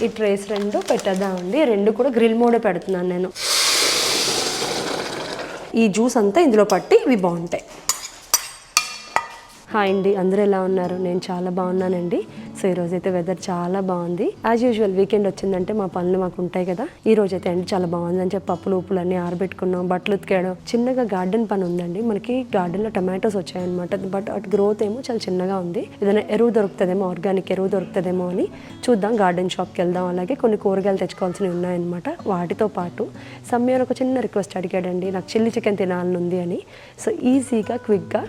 ఈ ట్రేస్ 2 పెట్టేద్దామండి. 2 కూడా గ్రిల్ మోడే పెడుతున్నాను నేను. ఈ జ్యూస్ అంతా ఇందులో పట్టి ఇవి బాగుంటాయి. హాయ్ అండి, అందరూ ఎలా ఉన్నారు? నేను చాలా బాగున్నానండి. సో ఈరోజైతే వెదర్ చాలా బాగుంది. యాజ్ యూజువల్ వీకెండ్ వచ్చిందంటే మా పనులు మాకు ఉంటాయి కదా. ఈ రోజైతే ఎండ చాలా బాగుందని చెప్పి పప్పులు ఉప్పులు అన్నీ ఆరబెట్టుకున్నాం, బట్టలు ఉతికేయడం, చిన్నగా గార్డెన్ పని ఉందండి. మనకి గార్డెన్లో టమాటోస్ వచ్చాయన్నమాట. బట్ అటు గ్రోత్ ఏమో చాలా చిన్నగా ఉంది. ఏదైనా ఎరువు దొరుకుతుందేమో, ఆర్గానిక్ ఎరువు దొరుకుతుందేమో అని చూద్దాం. గార్డెన్ షాప్కి వెళ్దాం. అలాగే కొన్ని కూరగాయలు తెచ్చుకోవాల్సినవి ఉన్నాయన్నమాట. వాటితో పాటు సమ్యాన్ ఒక చిన్న రిక్వెస్ట్ అడిగాడండి, నాకు చిల్లీ చికెన్ తినాలని ఉంది అని. సో ఈజీగా క్విక్గా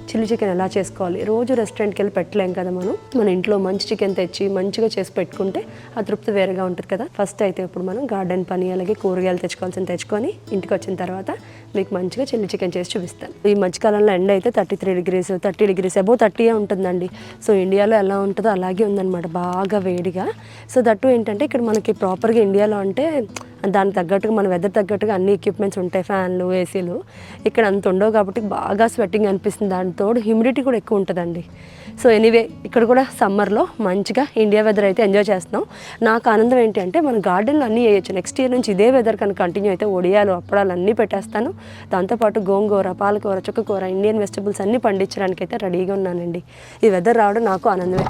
చిల్లీ చికెన్ ఎలా చేసుకోవాలి, రోజు రెస్టారెంట్కి వెళ్ళి పెట్టలేం కదా. మన ఇంట్లో మంచి చికెన్ తెచ్చి మంచిగా చేసి పెట్టుకుంటే ఆ తృప్తి వేరేగా ఉంటుంది కదా. ఫస్ట్ అయితే ఇప్పుడు మనం గార్డెన్ పని అలాగే కూరగాయలు తెచ్చుకొని ఇంటికి వచ్చిన తర్వాత మీకు మంచిగా చిల్లీ చికెన్ చేసి చూపిస్తాను. ఈ మధ్యకాలంలో ఎండ అయితే 33 degrees 30 degrees అబోవ్ 30 ఉంటుందండి. సో ఇండియాలో ఎలా ఉంటుందో అలాగే ఉందన్నమాట, బాగా వేడిగా. సో దట్టు ఏంటంటే ఇక్కడ మనకి ప్రాపర్గా ఇండియాలో అంటే దానికి తగ్గట్టుగా మన వెదర్ తగ్గట్టుగా అన్ని ఎక్విప్మెంట్స్ ఉంటాయి, ఫ్యాన్లు, ఏసీలు. ఇక్కడ అంత ఉండవు కాబట్టి బాగా స్వెట్టింగ్ అనిపిస్తుంది. దాంతో హ్యూమిడిటీ కూడా ఎక్కువ ఉంటుందండి. సో ఎనీవే ఇక్కడ కూడా సమ్మర్లో మంచిగా ఇండియా వెదర్ అయితే ఎంజాయ్ చేస్తున్నాం. నాకు ఆనందం ఏంటి అంటే మన గార్డెన్లో అన్నీ వేయచ్చు. నెక్స్ట్ ఇయర్ నుంచి ఇదే వెదర్ కనుక కంటిన్యూ అయితే ఒడియాలు అప్పడాలు అన్నీ పెట్టేస్తాను. దాంతోపాటు గోంగూర, పాలకూర, చుక్కకూర, ఇండియన్ వెజిటబుల్స్ అన్నీ పండించడానికి అయితే రెడీగా ఉన్నానండి. ఈ వెదర్ రావడం నాకు ఆనందమే.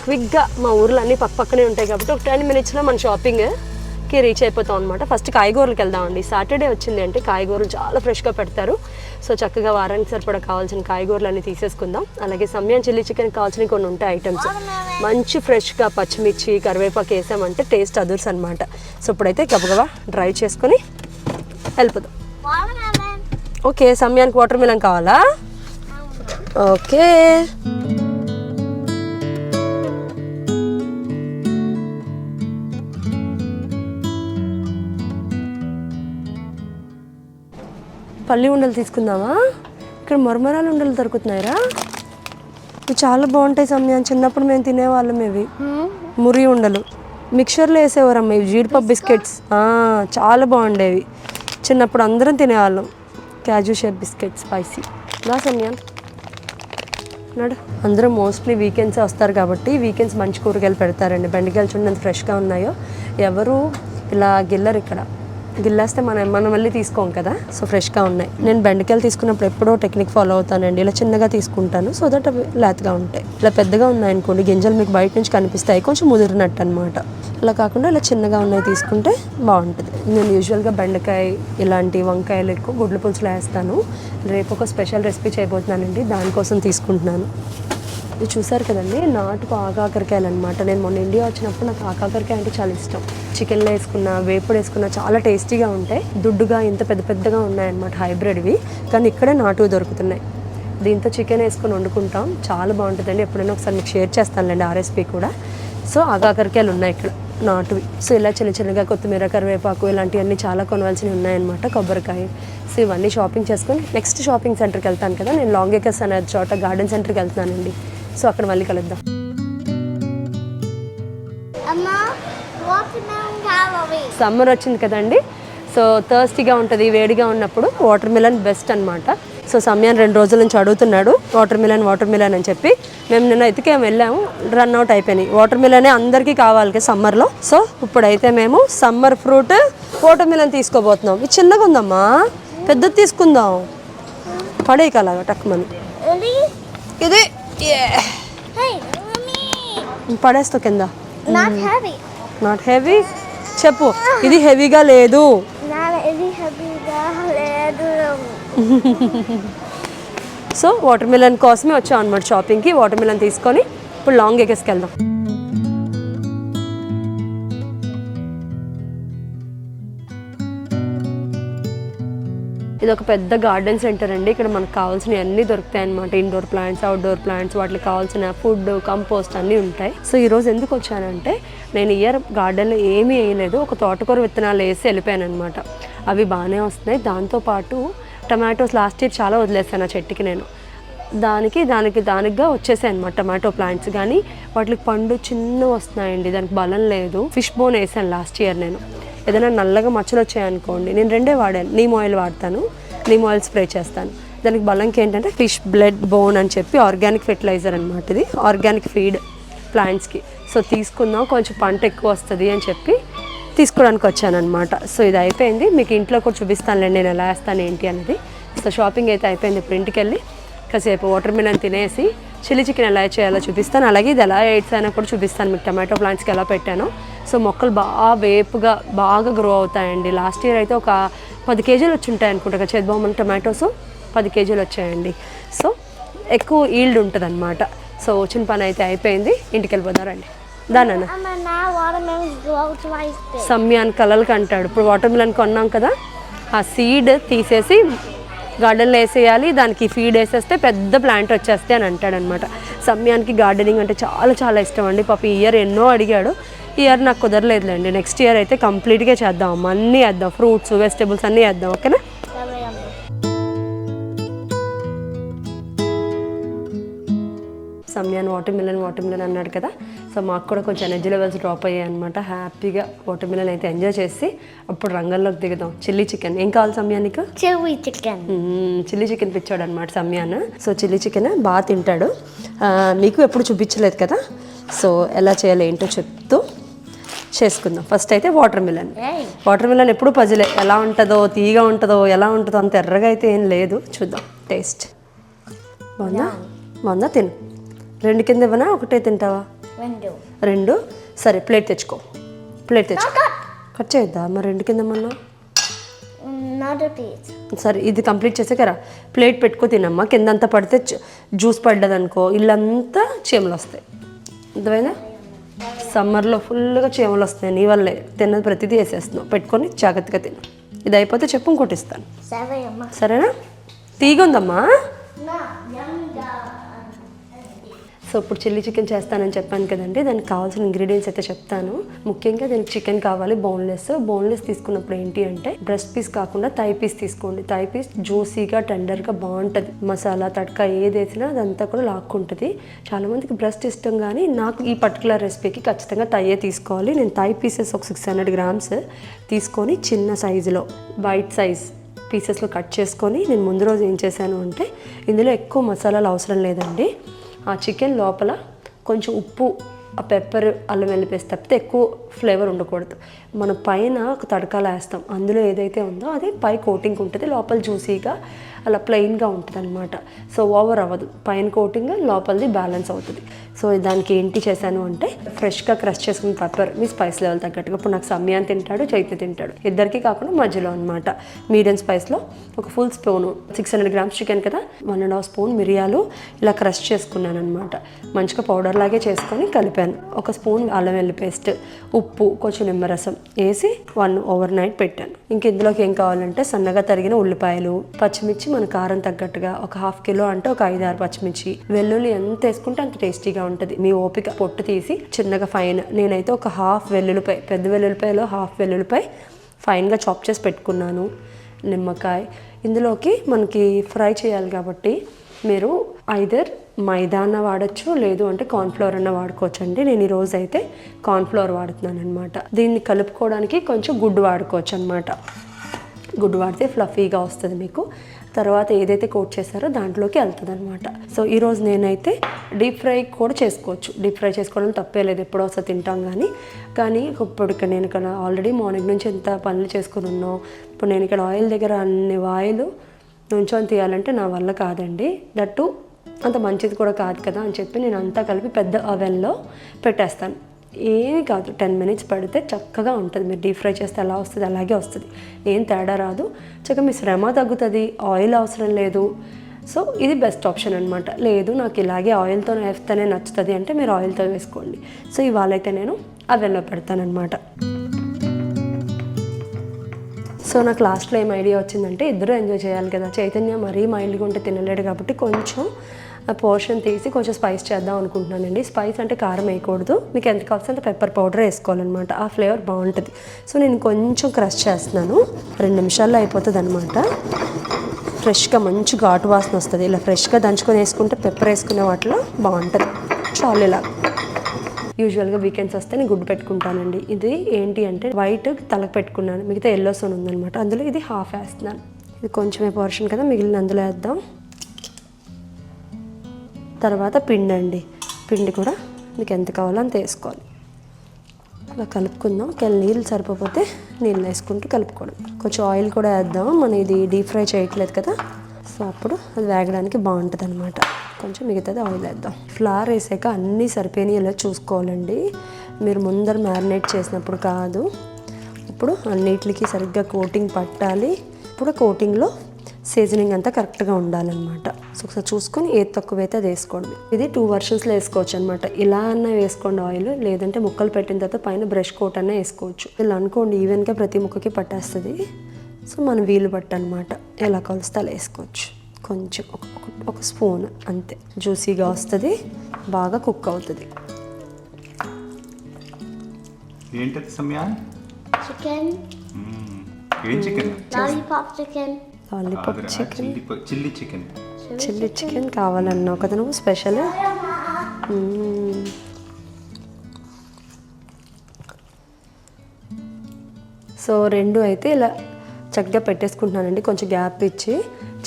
క్విక్గా మా ఊర్లో అన్నీ పక్కనే ఉంటాయి కాబట్టి ఒక 10 minutesలో మన షాపింగ్కి రీచ్ అయిపోతాం అనమాట. ఫస్ట్ కాయగూరలకు వెళ్దామండి. సాటర్డే వచ్చింది అంటే కాయగూరలు చాలా ఫ్రెష్గా పెడతారు. సో చక్కగా వారానికి సరిపడా కావాల్సిన కాయగూరలు అన్నీ తీసేసుకుందాం. అలాగే సమ్యాన్ చిల్లీ చికెన్ కావాల్సిన కొన్ని ఉంటాయి ఐటమ్స్. మంచి ఫ్రెష్గా పచ్చిమిర్చి, కరివేపాకు వేసామంటే టేస్ట్ అదుర్స్ అనమాట. సో ఇప్పుడైతే గబగబా డ్రై చేసుకొని వెళ్ళిపోదాం. ఓకే, సమ్యాన్కి వాటర్ మిలన్ కావాలా? ఓకే. పల్లి ఉండలు తీసుకుందామా? ఇక్కడ మరమరాలు ఉండలు దొరుకుతున్నాయిరా. ఇవి చాలా బాగుంటాయి సమ్యాన్. చిన్నప్పుడు మేము తినేవాళ్ళం ఇవి. మురి ఉండలు మిక్చర్లో వేసేవారమ్మ. ఇవి జీడిపప్పు బిస్కెట్స్ చాలా బాగుండేవి. చిన్నప్పుడు అందరం తినేవాళ్ళం. Cashew shape biscuit spicy. రా సమ్యాన్ నాడు. అందరూ మోస్ట్లీ వీకెండ్సే వస్తారు కాబట్టి వీకెండ్స్ మంచి కూరగాయలు పెడతారండి. బెండకాయలు చూడండి ఎంత ఫ్రెష్గా ఉన్నాయో. ఎవరు ఇలా గిల్లరు ఇక్కడ. గిల్లేస్తే మనం మళ్ళీ తీసుకోం కదా. సో ఫ్రెష్గా ఉన్నాయి. నేను బెండకాయలు తీసుకున్నప్పుడు ఎప్పుడో టెక్నిక్ ఫాలో అవుతానండి. ఇలా చిన్నగా తీసుకుంటాను సో దట్ అవి లేతగా ఉంటాయి. ఇలా పెద్దగా ఉన్నాయనుకోండి గింజలు మీకు బయట నుంచి కనిపిస్తాయి, కొంచెం ముదిరినట్టు అనమాట. అలా కాకుండా ఇలా చిన్నగా ఉన్నాయి తీసుకుంటే బాగుంటుంది. నేను యూజువల్గా బెండకాయ ఇలాంటి వంకాయలు ఎక్కువ గుడ్ల పులుసులో వేస్తాను. రేపు ఒక స్పెషల్ రెసిపీ చేయబోతున్నానండి, దానికోసం తీసుకుంటున్నాను. ఇది చూసారు కదండి, నాటుకు ఆకాకరకాయలు అనమాట. నేను మొన్న ఇండియా వచ్చినప్పుడు నాకు ఆకాకరకాయ అంటే చాలా ఇష్టం. చికెన్లో వేసుకున్న, వేపుడు వేసుకున్న చాలా టేస్టీగా ఉంటాయి. దుడ్డుగా ఇంత పెద్ద పెద్దగా ఉన్నాయన్నమాట, హైబ్రిడ్వి. కానీ ఇక్కడే నాటువి దొరుకుతున్నాయి. దీంతో చికెన్ వేసుకొని వండుకుంటాం, చాలా బాగుంటుందండి. ఎప్పుడైనా ఒకసారి మీకు షేర్ చేస్తానులేండి ఆ రెసిపీ కూడా. సో ఆకాకరకాయలు ఉన్నాయి ఇక్కడ నాటువి. సో ఇలా చిన్న చిన్నగా కొత్తిమీర, కరివేపాకు ఇలాంటివన్నీ చాలా కొనవలసినవి ఉన్నాయన్నమాట. కొబ్బరికాయ. సో ఇవన్నీ షాపింగ్ చేసుకొని నెక్స్ట్ షాపింగ్ సెంటర్కి వెళ్తాను కదా. నేను లాంగ్ ఎకర్స్ అనే చోట గార్డెన్ సెంటర్కి వెళ్తున్నానండి. సో అక్కడ మళ్ళీ కలుద్దాం. సమ్మర్ వచ్చింది కదండి. సో థర్స్టీగా ఉంటుంది, వేడిగా ఉన్నప్పుడు వాటర్ మిలన్ బెస్ట్ అనమాట. సో సమ్యాన్ 2 రోజుల నుంచి అడుగుతున్నాడు వాటర్ మిలన్ అని చెప్పి. మేము నిన్న వెళ్ళాము, రన్ అవుట్ అయిపోయినాయి. వాటర్ మిలనే అందరికీ కావాలి కదా సమ్మర్లో. సో ఇప్పుడైతే మేము సమ్మర్ ఫ్రూట్ వాటర్ మిలన్ తీసుకోబోతున్నాం. ఇది చిన్నగా ఉందమ్మా, పెద్దది తీసుకుందాం. పడేయకలాగా టక్మని. ఇది పడేస్తావు కింద. నాట్ హెవీ చెప్పు. ఇది హెవీగా లేదు. సో వాటర్ మిలన్ కోసమే వచ్చాం అనమాట షాపింగ్కి. వాటర్ మిలన్ తీసుకొని ఇప్పుడు లాంగ్ ఎగస్కి వెళ్దాం. ఇది ఒక పెద్ద గార్డెన్ సెంటర్ అండి. ఇక్కడ మనకు కావాల్సినవి అన్నీ దొరుకుతాయి అనమాట. ఇండోర్ ప్లాంట్స్, అవుట్డోర్ ప్లాంట్స్, వాటికి కావాల్సిన ఫుడ్, కంపోస్ట్ అన్నీ ఉంటాయి. సో ఈరోజు ఎందుకు వచ్చానంటే, నేను ఇయర్ గార్డెన్లో ఏమీ వేయలేదు, ఒక తోటకూర విత్తనాలు వేసి వెళ్ళిపోయాను అనమాట. అవి బాగానే వస్తున్నాయి. దాంతోపాటు టమాటోస్ లాస్ట్ ఇయర్ చాలా వదిలేసాను ఆ చెట్టుకి నేను. దానికిగా వచ్చేసాయి అనమాట టమాటో ప్లాంట్స్. కానీ వాటికి పండు చిన్న వస్తున్నాయండి, దానికి బలం లేదు. ఫిష్ బోన్ వేసాను లాస్ట్ ఇయర్ నేను. ఏదైనా నల్లగా మచ్చలు వచ్చాయనుకోండి, నేను 2 వాడాను. నీమ్ ఆయిల్ వాడతాను, నీమ్ ఆయిల్ స్ప్రే చేస్తాను. దానికి బలంకి ఏంటంటే ఫిష్ బ్లడ్ బోన్ అని చెప్పి ఆర్గానిక్ ఫెర్టిలైజర్ అనమాట. ఇది ఆర్గానిక్ ఫీడ్. ప్లాంట్స్కి. సో తీసుకుందాం, కొంచెం పంట ఎక్కువ వస్తుంది అని చెప్పి తీసుకోవడానికి వచ్చానమాట. సో ఇది అయిపోయింది, మీకు ఇంట్లో కూడా చూపిస్తానులేండి నేను ఎలా వేస్తాను ఏంటి అనేది. సో షాపింగ్ అయితే అయిపోయింది. ఇప్పుడు ఇంటికి వెళ్ళి కాసేపు వాటర్ మిలన్ తినేసి చిల్లీ చికెన్ ఎలా చేయాలో చూపిస్తాను. అలాగే ఇది ఎలా ఎయిడ్స్ అయినా కూడా చూపిస్తాను మీకు, టమాటో ప్లాంట్స్కి ఎలా పెట్టానో. సో మొక్కలు బాగా వేపుగా బాగా గ్రో అవుతాయండి. లాస్ట్ ఇయర్ అయితే ఒక 10 కేజీలు వచ్చి ఉంటాయి అనుకుంటా చేద్దామని టమాటోస్ 10 కేజీలు వచ్చాయండి. సో ఎక్కువ ఈల్డ్ ఉంటుంది అనమాట. సో వచ్చిన పని అయితే అయిపోయింది, ఇంటికి వెళ్ళిపోతారండి. దానన్న సమ్యాన్ కలర్కి అంటాడు. ఇప్పుడు వాటర్ మిలన్ కొన్నాం కదా, ఆ సీడ్ తీసేసి గార్డెన్లో వేసేయాలి, దానికి ఫీడ్ వేసేస్తే పెద్ద ప్లాంట్ వచ్చేస్తే అని అంటాడనమాట. సమ్యానికి గార్డెనింగ్ అంటే చాలా చాలా ఇష్టం అండి. పాప ఈ ఇయర్ ఎన్నో అడిగాడు, ఈ ఇయర్ నాకు కుదరలేదులేండి. నెక్స్ట్ ఇయర్ అయితే కంప్లీట్గా చేద్దాం, అన్నీ వేద్దాం, ఫ్రూట్స్ వెజిటేబుల్స్ అన్నీ వేద్దాం. ఓకేనా? సమ్యాన్ వాటర్ మిలన్ అన్నాడు కదా. సో మాకు కూడా కొంచెం ఎనర్జీ లెవెల్స్ డ్రాప్ అయ్యాయి అనమాట. హ్యాపీగా వాటర్ మిలన్ అయితే ఎంజాయ్ చేసి అప్పుడు రంగంలోకి దిగుదాం. చిల్లీ చికెన్ ఏం కావాలి సమ్యానికి? చిల్లీ చికెన్ పిచ్చాడు అనమాట సమ్యాన్. సో చిల్లీ చికెన్ బాగా తింటాడు. మీకు ఎప్పుడు చూపించలేదు కదా, సో ఎలా చేయాలో ఏంటో చెప్తూ చేసుకుందాం. ఫస్ట్ అయితే వాటర్ మిలన్ ఎప్పుడు పజిలే, ఎలా ఉంటుందో తీయగా ఉంటుందో ఎలా ఉంటుందో, అంత ఎర్రగా అయితే ఏం లేదు. చూద్దాం టేస్ట్. బాగుందా? తిను. 2 కింద ఇవ్వనా, ఒకటే తింటావా? 2. సరే ప్లేట్ తెచ్చుకో. కట్ చేయొద్దా మరి? 2 కింద ఇవ్వమన్నా. సరే ఇది కంప్లీట్ చేసాకరా ప్లేట్ పెట్టుకో తినమ్మా. కిందంతా పడితే జ్యూస్ పడ్డదనుకో ఇల్లంతా చీమలు వస్తాయి. అర్థమైందా? సమ్మర్లో ఫుల్గా చీమలు వస్తాయి నీ వల్లే. తిన్నది ప్రతిదీ వేసేస్తున్నావు. పెట్టుకొని జాగ్రత్తగా తిను. ఇది అయిపోతే చెప్పు, ఇంకోటి ఇస్తాను. సరేనా? తీగా ఉందమ్మా. సో ఇప్పుడు చిల్లీ చికెన్ చేస్తానని చెప్పాను కదండి. దానికి కావాల్సిన ఇంగ్రీడియంట్స్ అయితే చెప్తాను. ముఖ్యంగా దీనికి చికెన్ కావాలి, బోన్లెస్ తీసుకున్నప్పుడు ఏంటి అంటే బ్రెస్ట్ పీస్ కాకుండా థై పీస్ తీసుకోండి. థై పీస్ జ్యూసీగా టెండర్గా బాగుంటుంది. మసాలా తడక ఏది వేసినా అదంతా కూడా లాక్కుంటుంది. చాలామందికి బ్రెస్ట్ ఇష్టం, కానీ నాకు ఈ పర్టికులర్ రెసిపీకి ఖచ్చితంగా థైయే తీసుకోవాలి. నేను థై పీసెస్ ఒక 600 గ్రామ్స్ తీసుకొని చిన్న సైజులో వైట్ సైజ్ పీసెస్లో కట్ చేసుకొని నేను ముందు రోజు ఏం చేశాను అంటే, ఇందులో ఎక్కువ మసాలాలు అవసరం లేదండి. ఆ చికెన్ లోపల కొంచెం ఉప్పు, ఆ పెప్పర్, అల్లం వెల్లిపేసి తప్పితే ఎక్కువ ఫ్లేవర్ ఉండకూడదు. మనం పైన ఒక తడకాలు వేస్తాం, అందులో ఏదైతే ఉందో అది పై కోటింగ్ ఉంటుంది, లోపల జ్యూసీగా అలా ప్లెయిన్గా ఉంటుంది అనమాట. సో ఓవర్ అవ్వదు, పైన కోటింగ్ లోపలిది బ్యాలెన్స్ అవుతుంది. సో దానికి ఏంటి చేశాను అంటే ఫ్రెష్గా క్రష్ చేసుకున్న పెప్పర్ మీ స్పైస్ లెవెల్ తగ్గట్టుగా. ఇప్పుడు నాకు సమ్యాన్ తింటాడు, చైతన్య తింటాడు, ఇద్దరికి కాకుండా మధ్యలో అనమాట. మీడియం స్పైస్లో ఒక ఫుల్ స్పూను 600 గ్రామ్స్ చికెన్ కదా, 1.5 స్పూన్ మిరియాలు ఇలా క్రష్ చేసుకున్నాను అనమాట. మంచిగా పౌడర్ లాగే చేసుకొని కలిపాను. ఒక స్పూన్ అల్లం వెల్లుల్లి పేస్ట్, ఉప్పు, కొంచెం నిమ్మరసం వేసి ఓవర్ నైట్ పెట్టాను. ఇంక ఇందులోకి ఏం కావాలంటే సన్నగా తరిగిన ఉల్లిపాయలు, పచ్చిమిర్చి మన కారం తగ్గట్టుగా ఒక 1/2 కిలో అంటే ఒక 5-6 పచ్చిమిర్చి, వెల్లుల్లి ఎంత వేసుకుంటే అంత టేస్టీగా ఉంటుంది. మీ ఓపిక. పొట్టు తీసి చిన్నగా ఫైన్, నేనైతే ఒక 1/2 వెల్లుల్లిపాయ, పెద్ద వెల్లుల్లిపాయలో 1/2 వెల్లుల్లిపాయ ఫైన్గా చాప్ చేసి పెట్టుకున్నాను. నిమ్మకాయ. ఇందులోకి మనకి ఫ్రై చేయాలి కాబట్టి మీరు ఐదర్ మైదాన వాడచ్చు, లేదు అంటే కార్న్ఫ్లవర్ అన్న వాడుకోవచ్చు అండి. నేను ఈరోజు అయితే కార్న్ఫ్లవర్ వాడుతున్నాను అనమాట. దీన్ని కలుపుకోవడానికి కొంచెం గుడ్డు వాడుకోవచ్చు అనమాట. గుడ్డు వాడితే ఫ్లఫీగా వస్తుంది మీకు. తర్వాత ఏదైతే కోట్ చేశారో దాంట్లోకి వెళ్తుంది అనమాట. సో ఈరోజు నేనైతే డీప్ ఫ్రై కూడా చేసుకోవచ్చు. డీప్ ఫ్రై చేసుకోవడం తప్పే లేదు, ఎప్పుడో ఒకసారి తింటాం. కానీ ఇప్పుడు ఇక్కడ నేను ఇక్కడ ఆల్రెడీ మార్నింగ్ నుంచి ఎంత పనులు చేసుకుని ఉన్నాం. ఇప్పుడు నేను ఇక్కడ ఆయిల్ దగ్గర అన్ని ఆయిల్ నుంచొని తీయాలంటే నా వల్ల కాదండి. దట్టు అంత మంచిది కూడా కాదు కదా అని చెప్పి నేను అంతా కలిపి పెద్ద అవెన్లో పెట్టేస్తాను. ఏమీ కాదు, 10 మినిట్స్ పడితే చక్కగా ఉంటుంది. మీరు డీప్ ఫ్రై చేస్తే ఎలా వస్తుంది అలాగే వస్తుంది, ఏం తేడా రాదు. చక్కగా మీ శ్రమ తగ్గుతుంది, ఆయిల్ అవసరం లేదు. సో ఇది బెస్ట్ ఆప్షన్ అనమాట. లేదు నాకు ఇలాగే ఆయిల్తో వేస్తేనే నచ్చుతుంది అంటే మీరు ఆయిల్తో వేసుకోండి. సో ఇవాళ అయితే నేను అవెన్లో పెడతానమాట. సో నాకు లాస్ట్లో ఏం ఐడియా వచ్చిందంటే, ఇద్దరు ఎంజాయ్ చేయాలి కదా. చైతన్య మరీ మైల్డ్గా ఉంటే తినలేడు కాబట్టి కొంచెం పోర్షన్ తీసి కొంచెం స్పైస్ చేద్దాం అనుకుంటున్నానండి. స్పైస్ అంటే కారం వేయకూడదు, మీకు ఎంత కావాల్సినంత పెప్పర్ పౌడర్ వేసుకోవాలన్నమాట. ఆ ఫ్లేవర్ బాగుంటుంది. సో నేను కొంచెం క్రష్ చేస్తున్నాను, 2 నిమిషాల్లో అయిపోతుంది అనమాట. ఫ్రెష్గా మంచి ఘాటు వాసన వస్తుంది. ఇలా ఫ్రెష్గా దంచుకొని వేసుకుంటే పెప్పర్ వేసుకునే వాటిలో బాగుంటుంది. చాలు ఇలా. యూజువల్గా వీకెండ్స్ వస్తే నేను గుడ్డు పెట్టుకుంటానండి. ఇది ఏంటి అంటే వైట్ తలకు పెట్టుకున్నాను, మిగతా ఎల్లో సోన్ ఉందనమాట. అందులో ఇది హాఫ్ వేస్తున్నాను. ఇది కొంచెమే పోర్షన్ కదా, మిగిలిన అందులో వేద్దాం. తర్వాత పిండి అండి, పిండి కూడా మీకు ఎంత కావాలో అంత వేసుకోవాలి. అలా కలుపుకుందాం. ఒకవేళ నీళ్ళు సరిపోతే నీళ్ళు వేసుకుంటూ కలుపుకోవడం. కొంచెం ఆయిల్ కూడా వేద్దాం, మనం ఇది డీప్ ఫ్రై చేయట్లేదు కదా, సో అప్పుడు అది వేగడానికి బాగుంటుంది అనమాట. కొంచెం మిగతాది ఆయిల్ వేద్దాం. ఫ్లవర్ వేసాక అన్నీ సరిపోయినాయి చూసుకోవాలండి. మీరు ముందర మ్యారినేట్ చేసినప్పుడు కాదు, ఇప్పుడు అన్నిటికి సరిగ్గా కోటింగ్ పట్టాలి. ఇప్పుడు కోటింగ్లో సీజనింగ్ అంతా కరెక్ట్గా ఉండాలన్నమాట. సో ఒకసారి చూసుకొని ఏది తక్కువైతే అది వేసుకోండి. ఇది 2 వర్షన్స్లో వేసుకోవచ్చు అనమాట. ఇలా అన్నా వేసుకోండి ఆయిల్, లేదంటే ముక్కలు పెట్టిన తర్వాత పైన బ్రష్ కోట్ అన్నా వేసుకోవచ్చు. ఇలా అనుకోండి ఈవెన్గా ప్రతి ముక్కకి పట్టేస్తుంది. సో మనం వీలు బట్టి అనమాట ఎలా కలుస్తే అలా వేసుకోవచ్చు. కొంచెం ఒక స్పూన్ అంతే, జ్యూసీగా వస్తుంది, బాగా కుక్ అవుతుంది. ఏంటది సమయా? చికెన్. ఏం chicken? Lollipop chicken. Lollipop chicken, chilli chicken కావాలన్నావు కదా నువ్వు స్పెషల్. సో 2 అయితే ఇలా చక్కగా పెట్టేసుకుంటున్నానండి. కొంచెం గ్యాప్ ఇచ్చి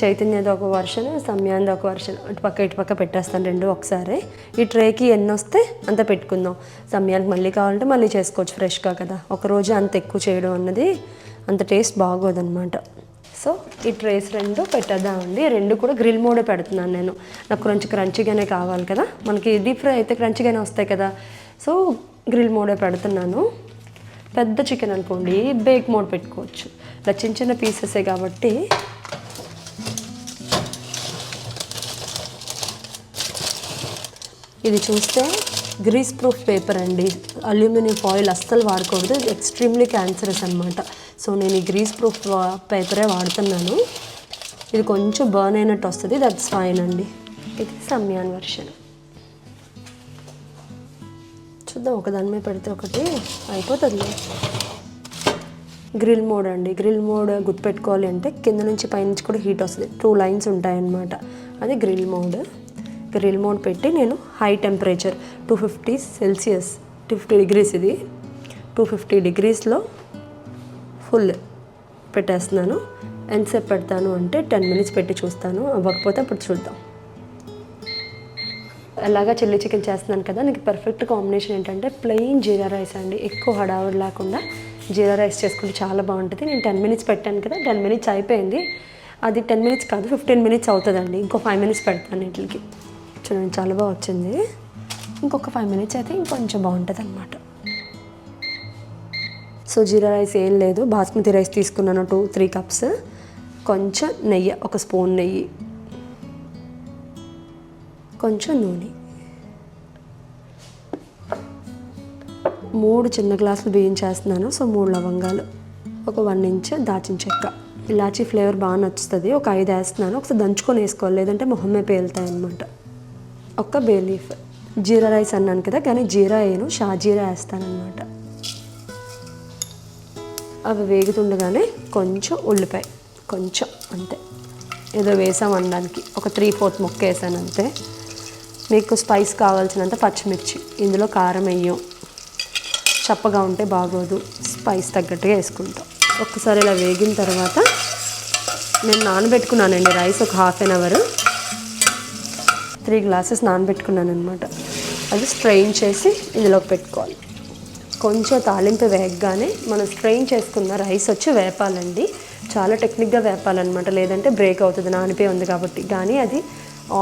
చైతన్యది ఒక వర్షన్, సమయాన్ని ఒక వర్షన్ ఇటు పక్క పెట్టేస్తాను 2 ఒకసారి. ఈ ట్రేకి ఎన్ని వస్తే అంత పెట్టుకుందాం. సమయానికి మళ్ళీ కావాలంటే మళ్ళీ చేసుకోవచ్చు ఫ్రెష్గా కదా. ఒకరోజు అంత ఎక్కువ చేయడం అన్నది అంత టేస్ట్ బాగోదన్నమాట. సో ఈ ట్రేస్ 2 పెట్టేద్దామండి. 2 కూడా గ్రిల్ మోడే పెడుతున్నాను నేను. నాకు కొంచెం క్రంచీగానే కావాలి కదా, మనకి డీప్ ఫ్రై అయితే క్రంచీగానే వస్తాయి కదా. సో గ్రిల్ మోడే పెడుతున్నాను. పెద్ద చికెన్ అనుకోండి బేక్ మోడ్ పెట్టుకోవచ్చు. ఇలా చిన్న చిన్న పీసెసే కాబట్టి ఇది చూస్తే గ్రీస్ ప్రూఫ్ పేపర్ అండి. అల్యూమినియం ఫాయిల్ అస్సలు వాడకూడదు, ఎక్స్ట్రీమ్లీ క్యాన్సరస్ అనమాట. సో నేను ఈ గ్రీస్ ప్రూఫ్ పేపరే వాడుతున్నాను. ఇది కొంచెం బర్న్ అయినట్టు వస్తుంది, దట్స్ ఫైన్ అండి. ఇది సమ్యాన్ వర్షన్. చూద్దాం, ఒకదాని మీద పెడితే ఒకటి అయిపోతుంది. గ్రిల్ మోడ్ అండి. గ్రిల్ మోడ్ గుర్తుపెట్టుకోవాలి అంటే కింద నుంచి పైనుంచి కూడా హీట్ వస్తుంది. 2 లైన్స్ ఉంటాయన్నమాట. అది గ్రిల్ మోడ్. గ్రిల్ మోడ్ పెట్టి నేను హై టెంపరేచర్ 250 సెల్సియస్ 250 డిగ్రీస్, ఇది 250 డిగ్రీస్లో ఫుల్ పెట్టేస్తున్నాను. ఎంతసేపు పెడతాను అంటే 10 మినిట్స్ పెట్టి చూస్తాను. అవ్వకపోతే అప్పుడు చూద్దాం. అలాగా చిల్లీ చికెన్ చేస్తున్నాను కదా, నీకు పర్ఫెక్ట్ కాంబినేషన్ ఏంటంటే ప్లెయిన్ జీరా రైస్ అండి. ఎక్కువ హడావుడి లేకుండా జీరా రైస్ చేసుకుంటే చాలా బాగుంటుంది. నేను 10 మినిట్స్ పెట్టాను కదా, 10 మినిట్స్ అయిపోయింది. అది 10 మినిట్స్ కాదు 15 మినిట్స్ అవుతుందండి. ఇంకో 5 మినిట్స్ పెడతాను వీటికి. చూడండి చాలా బాగా వచ్చింది. ఇంకొక 5 మినిట్స్ అయితే ఇంకొంచెం బాగుంటుంది అనమాట. సో జీరా రైస్ ఏం లేదు, బాస్మతి రైస్ తీసుకున్నాను 2-3 కప్స్. కొంచెం నెయ్యి, 1 స్పూన్ నెయ్యి, కొంచెం నూనె, 3 చిన్న గ్లాసులు బియ్యం చేస్తున్నాను. సో 3 లవంగాలు, ఒక 1 ఇంచ్ దాచిన చెక్క, ఇలాచీ ఫ్లేవర్ బాగా నచ్చుతుంది. ఒక 5 వేస్తున్నాను. ఒకసారి దంచుకొని వేసుకోవాలి, లేదంటే మొహమ్మే పేలుతాయి అన్నమాట. ఒక బే లీఫ్. జీరా రైస్ అన్నాను కదా, కానీ జీరా వేయను, షాజీరా వేస్తానమాట. అవి వేగుతుండగానే కొంచెం ఉల్లిపాయ, కొంచెం అంతే, ఏదో వేసాం అనడానికి. ఒక 3/4 ముక్క వేసాను అంతే. మీకు స్పైస్ కావాల్సినంత పచ్చిమిర్చి, ఇందులో కారం వేయం, చప్పగా ఉంటే బాగోదు, స్పైస్ తగ్గట్టుగా వేసుకుంటాం. ఒక్కసారి ఇలా వేగిన తర్వాత నేను నానబెట్టుకున్నానండి రైస్ ఒక 1/2 అవర్. 3 గ్లాసెస్ నానబెట్టుకున్నాను అనమాట. అది స్ట్రెయిన్ చేసి ఇందులోకి పెట్టుకోవాలి. కొంచెం తాలింపు వేగగానే మనం స్ట్రెయిన్ చేసుకున్న రైస్ వచ్చి వేపాలండి. చాలా టెక్నిక్గా వేపాలన్నమాట, లేదంటే బ్రేక్ అవుతుంది, నానిపోయి ఉంది కాబట్టి. కానీ అది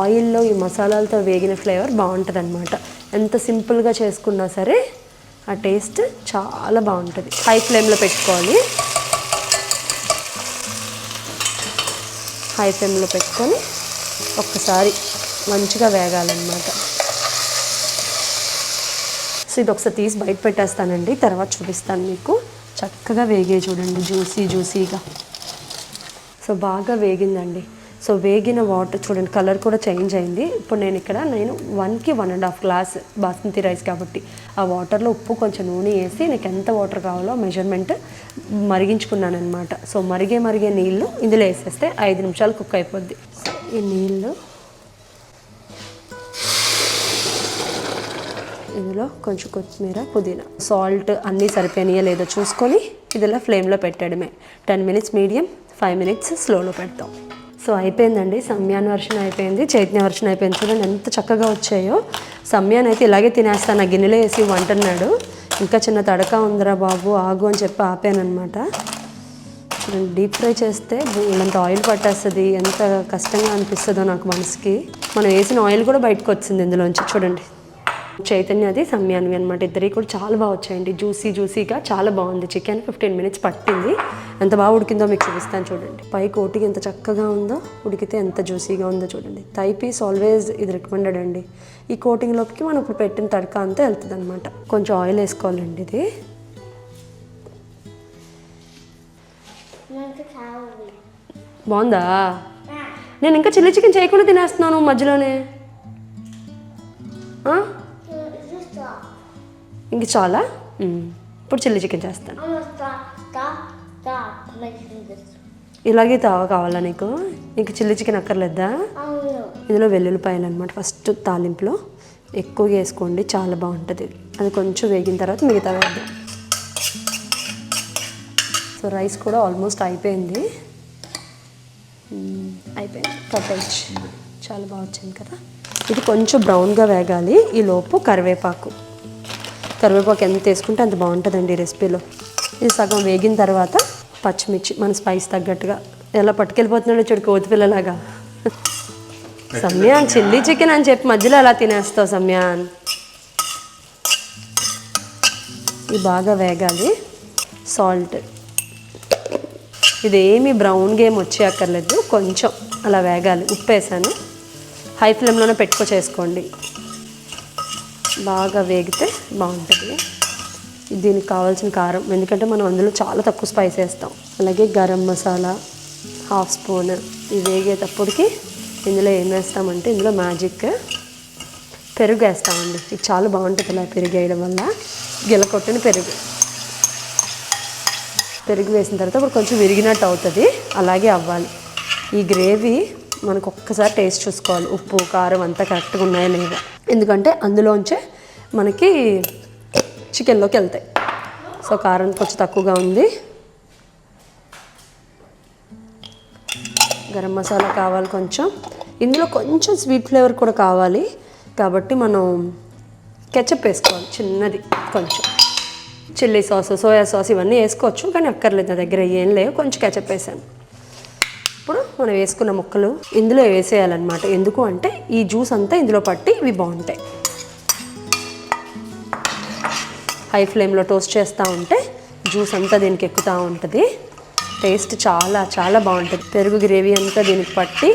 ఆయిల్లో ఈ మసాలాలతో వేగిన ఫ్లేవర్ బాగుంటుంది అనమాట. ఎంత సింపుల్గా చేసుకున్నా సరే ఆ టేస్ట్ చాలా బాగుంటుంది. హై ఫ్లేమ్లో పెట్టుకోవాలి. హై ఫ్లేమ్లో పెట్టుకొని ఒక్కసారి మంచిగా వేగాలన్నమాట. సో ఇది ఒకసారి తీసి బయట పెట్టేస్తానండి, తర్వాత చూపిస్తాను మీకు. చక్కగా వేగే చూడండి, జ్యూసీగా. సో బాగా వేగిందండి. సో వేగిన వాటర్ చూడండి, కలర్ కూడా చేంజ్ అయింది. ఇప్పుడు నేను 1కి 1.5 గ్లాస్ బాస్మతి రైస్ కాబట్టి ఆ వాటర్లో ఉప్పు కొంచెం నూనె వేసి నీకు ఎంత వాటర్ కావాలో మెజర్మెంట్ మరిగించుకున్నాను అనమాట. సో మరిగే నీళ్ళు ఇందులో వేసేస్తే 5 నిమిషాలు కుక్ అయిపోద్ది. ఈ నీళ్ళు ఇందులో కొంచెం కొత్తిమీర, పుదీనా, సాల్ట్ అన్నీ సరిపోయినాయో లేదో చూసుకొని ఇదిలా ఫ్లేమ్లో పెట్టడమే. 10 మినిట్స్ మీడియం, 5 మినిట్స్ స్లోలో పెడతాం. సో అయిపోయిందండి, సమ్యాన్ వర్షన్ అయిపోయింది, చైతన్య వర్షన్ అయిపోయింది. చూడండి ఎంత చక్కగా వచ్చాయో. సమ్యాన్ అయితే ఇలాగే తినేస్తాను, నా గిన్నెలో వేసి వంటన్నాడు. ఇంకా చిన్న తడక ఉందిరా బాబు ఆగు అని చెప్పి ఆపానమాట. చూడండి డీప్ ఫ్రై చేస్తే ఇలాంటి ఆయిల్ పట్టేస్తుంది, ఎంత కష్టంగా అనిపిస్తుందో నాకు మనసుకి. మనం వేసిన ఆయిల్ కూడా బయటకు వచ్చింది ఇందులోంచి. చూడండి చైతన్యది సమ్యాన్వి అనమాట, ఇద్దరి కూడా చాలా బాగా వచ్చాయండి. జ్యూసీగా చాలా బాగుంది. చికెన్ 15 minutes పట్టింది. ఎంత బాగా ఉడికిందో మీకు చూపిస్తాను చూడండి. పై కోటికి ఎంత చక్కగా ఉందో, ఉడికితే ఎంత జ్యూసీగా ఉందో చూడండి. థై పీస్ ఆల్వేస్ ఇది రికమెండెడ్ అండి. ఈ కోటింగ్లోకి మనం ఇప్పుడు పెట్టిన తడక అంతా వెళ్తుంది అనమాట. కొంచెం ఆయిల్ వేసుకోవాలండి. ఇది బాగుందా? నేను ఇంకా చిల్లీ చికెన్ చేయకుండా తినేస్తున్నాను మధ్యలోనే. ఇంక చాలా. ఇప్పుడు చిల్లీ చికెన్ చేస్తాను. ఇలాగే కావాలా నీకు? ఇంక చిల్లీ చికెన్ అక్కర్లేదా? ఇందులో వెల్లుల్లిపాయలు అనమాట. ఫస్ట్ తాలింపులో ఎక్కువగా వేసుకోండి, చాలా బాగుంటుంది. అది కొంచెం వేగిన తర్వాత మిగతా వేద్దాం. సో రైస్ కూడా ఆల్మోస్ట్ అయిపోయింది. కట్టేజ్ చాలా బాగా వచ్చింది కదా. ఇది కొంచెం బ్రౌన్గా వేగాలి. ఈ లోపు కరివేపాకు ఎంత వేసుకుంటే అంత బాగుంటుందండి రెసిపీలో. ఇది సగం వేగిన తర్వాత పచ్చిమిర్చి మన స్పైస్ తగ్గట్టుగా. ఎలా పట్టుకెళ్ళిపోతున్నాడో చూడు కోతిపిల్లలాగా. సమ్యాన్ చిల్లీ చికెన్ అని చెప్పి మధ్యలో ఎలా తినేస్తావు సమ్యాన్? ఇది బాగా వేగాలి. సాల్ట్, ఇదేమి బ్రౌన్ గేమ్ వచ్చే అక్కర్లేదు, కొంచెం అలా వేగాలి. ఉప్పు వేసాను, హై ఫ్లేమ్లోనే చేసుకోండి. బాగా వేగితే బాగుంటుంది. దీనికి కావాల్సిన కారం, ఎందుకంటే మనం అందులో చాలా తక్కువ స్పైస్ వేస్తాం. అలాగే గరం మసాలా 1/2 స్పూన్. ఇది వేగేటప్పటికి ఇందులో ఏం వేస్తామంటే ఇందులో మ్యాజిక్ పెరుగు వేస్తామండి. ఇది చాలా బాగుంటుంది ఇలా పెరుగు వేయడం వల్ల. గిలకొట్టిన పెరుగు వేసిన తర్వాత ఇప్పుడు కొంచెం విరిగినట్టు అవుతుంది, అలాగే అవ్వాలి. ఈ గ్రేవీ మనకు ఒక్కసారి టేస్ట్ చూసుకోవాలి, ఉప్పు కారం అంతా కరెక్ట్గా ఉన్నాయా లేవా. ఎందుకంటే అందులోంచే మనకి చికెన్లోకి వెళ్తాయి. సో కారం కొంచెం తక్కువగా ఉంది. గరం మసాలా కావాలి కొంచెం. ఇందులో కొంచెం స్వీట్ ఫ్లేవర్ కూడా కావాలి కాబట్టి మనం కెచప్ వేసుకోవాలి చిన్నది. కొంచెం చిల్లీ సాస్, సోయా సాస్ ఇవన్నీ వేసుకోవచ్చు, కానీ అక్కర్లేదు, నా దగ్గర ఏం లేవు. కొంచెం కెచప్ వేసాను. ఇప్పుడు మనం వేసుకున్న ముక్కలు ఇందులో వేసేయాలన్నమాట. ఎందుకు అంటే ఈ జ్యూస్ అంతా ఇందులో పట్టి ఇవి బాగుంటాయి. హై ఫ్లేమ్లో టోస్ట్ చేస్తూ ఉంటే జ్యూస్ అంతా దీనికి ఎక్కుతూ ఉంటుంది. టేస్ట్ చాలా చాలా బాగుంటుంది. పెరుగు గ్రేవీ అంతా దీనికి పట్టి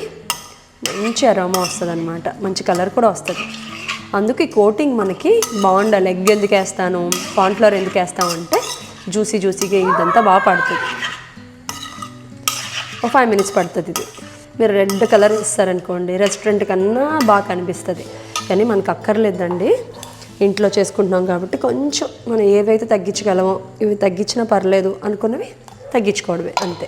మంచి అరోమా వస్తుంది అనమాట, మంచి కలర్ కూడా వస్తుంది. అందుకు ఈ కోటింగ్ మనకి బాగుండాలి. ఎగ్ ఎందుకు వేస్తాను, కార్న్ఫ్లవర్ ఎందుకు వేస్తాము అంటే జ్యూసీగా ఇదంతా బాగా పడుతుంది. ఒక 5 minutes పడుతుంది. ఇది మీరు రెడ్ కలర్ ఇస్తారనుకోండి రెస్టారెంట్ కన్నా బాగా కనిపిస్తుంది, కానీ మనకు అక్కర్లేదండి. ఇంట్లో చేసుకుంటున్నాం కాబట్టి కొంచెం మనం ఏవైతే తగ్గించగలమో, ఇవి తగ్గించినా పర్లేదు అనుకున్నవి తగ్గించుకోవడమే అంతే.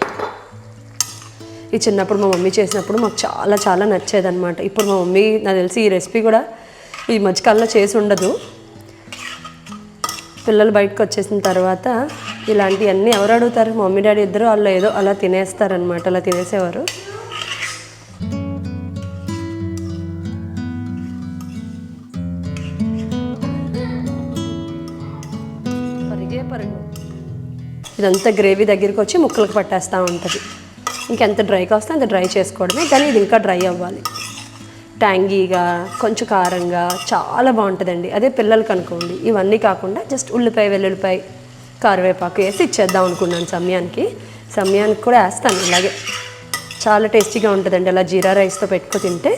ఈ చిన్నప్పుడు మా మమ్మీ చేసినప్పుడు మాకు చాలా చాలా నచ్చేదన్నమాట. ఇప్పుడు మా మమ్మీ నాకు తెలిసి ఈ రెసిపీ కూడా ఈ మధ్యకాలంలో చేసి ఉండదు. పిల్లలు బయటకు వచ్చేసిన తర్వాత ఇలాంటివన్నీ ఎవరు అడుగుతారు? మమ్మీ డాడీ ఇద్దరు వాళ్ళు ఏదో అలా తినేస్తారనమాట, అలా తినేసేవారు. ఇదంతా గ్రేవీ దగ్గరికి వచ్చి ముక్కలకు పట్టేస్తూ ఉంటుంది. ఇంకెంత డ్రైగా వస్తే అంత డ్రై చేసుకోవడమే, కానీ ఇది ఇంకా డ్రై అవ్వాలి. ట్యాంగీగా కొంచెం కారంగా చాలా బాగుంటుందండి. అదే పిల్లలకి అనుకోండి ఇవన్నీ కాకుండా జస్ట్ ఉల్లిపాయ వెల్లుల్లిపాయ కరివేపాకు వేసి ఇచ్చేద్దాం అనుకున్నాను సమయానికి కూడా వేస్తాను. ఇలాగే చాలా టేస్టీగా ఉంటుందండి. అలా జీరా రైస్తో పెట్టుకు తింటే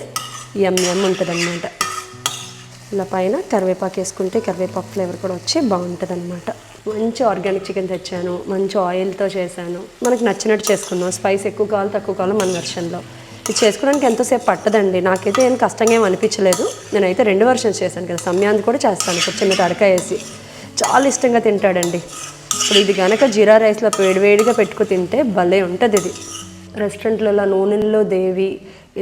యమ్ ఉంటుంది అనమాట. ఇలా పైన కరివేపాకు వేసుకుంటే కరివేపాకు ఫ్లేవర్ కూడా వచ్చి బాగుంటుంది అనమాట. మంచి ఆర్గానిక్ చికెన్ తెచ్చాను, మంచి ఆయిల్తో చేశాను. మనకు నచ్చినట్టు చేసుకున్నాం. స్పైస్ ఎక్కువ కావాలి తక్కువ కావాలి మన వెర్షన్లో. ఇది చేసుకోవడానికి ఎంతోసేపు పట్టదండి. నాకైతే ఏం కష్టంగా ఏం అనిపించలేదు. నేనైతే 2 versions చేశాను కదా. సమయాన్ని కూడా చేస్తాను. ఇప్పుడు చిన్న తడక వేసి చాలా ఇష్టంగా తింటాడండి. ఇప్పుడు ఇది కనుక జీరా రైస్లో వేడివేడిగా పెట్టుకు తింటే భలే ఉంటుంది. ఇది రెస్టారెంట్లలో నూనెల్లో దేవి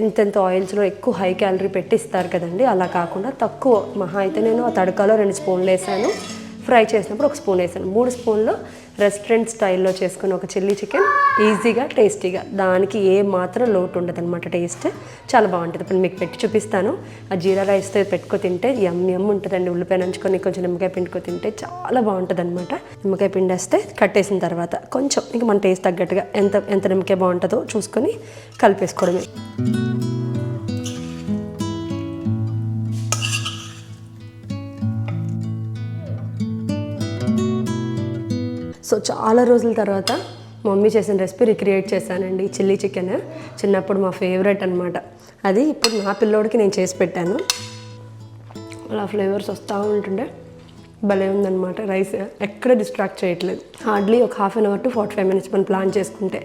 ఇంతెంత ఆయిల్స్లో ఎక్కువ హై క్యాలరీ పెట్టి ఇస్తారు కదండి. అలా కాకుండా తక్కువ, మహా అయితే నేను ఆ తడకలో 2 స్పూన్లు వేసాను. ఫ్రై చేసినప్పుడు ఒక స్పూన్ వేసాను. 3 స్పూన్లు రెస్టారెంట్ స్టైల్లో చేసుకున్న ఒక చిల్లీ చికెన్ ఈజీగా టేస్టీగా, దానికి ఏ మాత్రం లోటు ఉండదు అనమాట. టేస్ట్ చాలా బాగుంటుంది. ఇప్పుడు మీకు పెట్టి చూపిస్తాను. ఆ జీరా రైస్తో పెట్టుకో తింటే యమ్ ఉంటుందండి. ఉల్లిపాయ నంచుకొని కొంచెం నిమ్మకాయ పిండుకో తింటే చాలా బాగుంటుంది అనమాట. నిమ్మకాయ పిండేస్తే కట్టేసిన తర్వాత కొంచెం ఇంకా మన టేస్ట్ తగ్గట్టుగా ఎంత నిమ్మకాయ బాగుంటుందో చూసుకొని కలిపేసుకోవడమే. సో చాలా రోజుల తర్వాత మమ్మీ చేసిన రెసిపీ రిక్రియేట్ చేశానండి. చిల్లీ చికెన్ చిన్నప్పుడు మా ఫేవరెట్ అనమాట. అది ఇప్పుడు నా పిల్లోడికి నేను చేసి పెట్టాను. అలా ఫ్లేవర్స్ వస్తూ ఉంటుండే భలే ఉందన్నమాట. రైస్ ఎక్కడ డిస్ట్రాక్ట్ చేయట్లేదు. హార్డ్లీ ఒక 1/2 అవర్ టు 45 మినిట్స్ మనం ప్లాన్ చేసుకుంటే.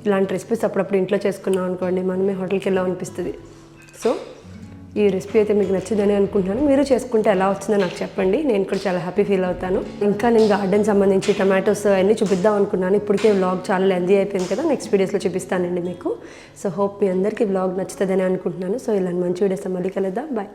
ఇలాంటి రెసిపీస్ అప్పుడప్పుడు ఇంట్లో చేసుకున్నాం అనుకోండి, మనమే హోటల్కి వెళ్ళాం అనిపిస్తుంది. సో ఈ రెసిపీ అయితే మీకు నచ్చిందని అనుకుంటున్నాను. మీరు చేసుకుంటే ఎలా వచ్చిందో నాకు చెప్పండి. నేను కూడా చాలా హ్యాపీ ఫీల్ అవుతాను. ఇంకా నేను గార్డెన్ సంబంధించి టమాటోస్ అన్నీ చూపిద్దాం అనుకున్నాను. ఇప్పటికే వ్లాగ్ చాలా లెందీ అయిపోయింది కదా. నెక్స్ట్ వీడియోస్లో చూపిస్తానండి మీకు. సో హోప్ మీ అందరికీ వ్లాగ్ నచ్చుతుందని అనుకుంటున్నాను. సో ఇలాంటి మంచి వీడియోస్ మళ్ళీ కలుద్దాం. బాయ్.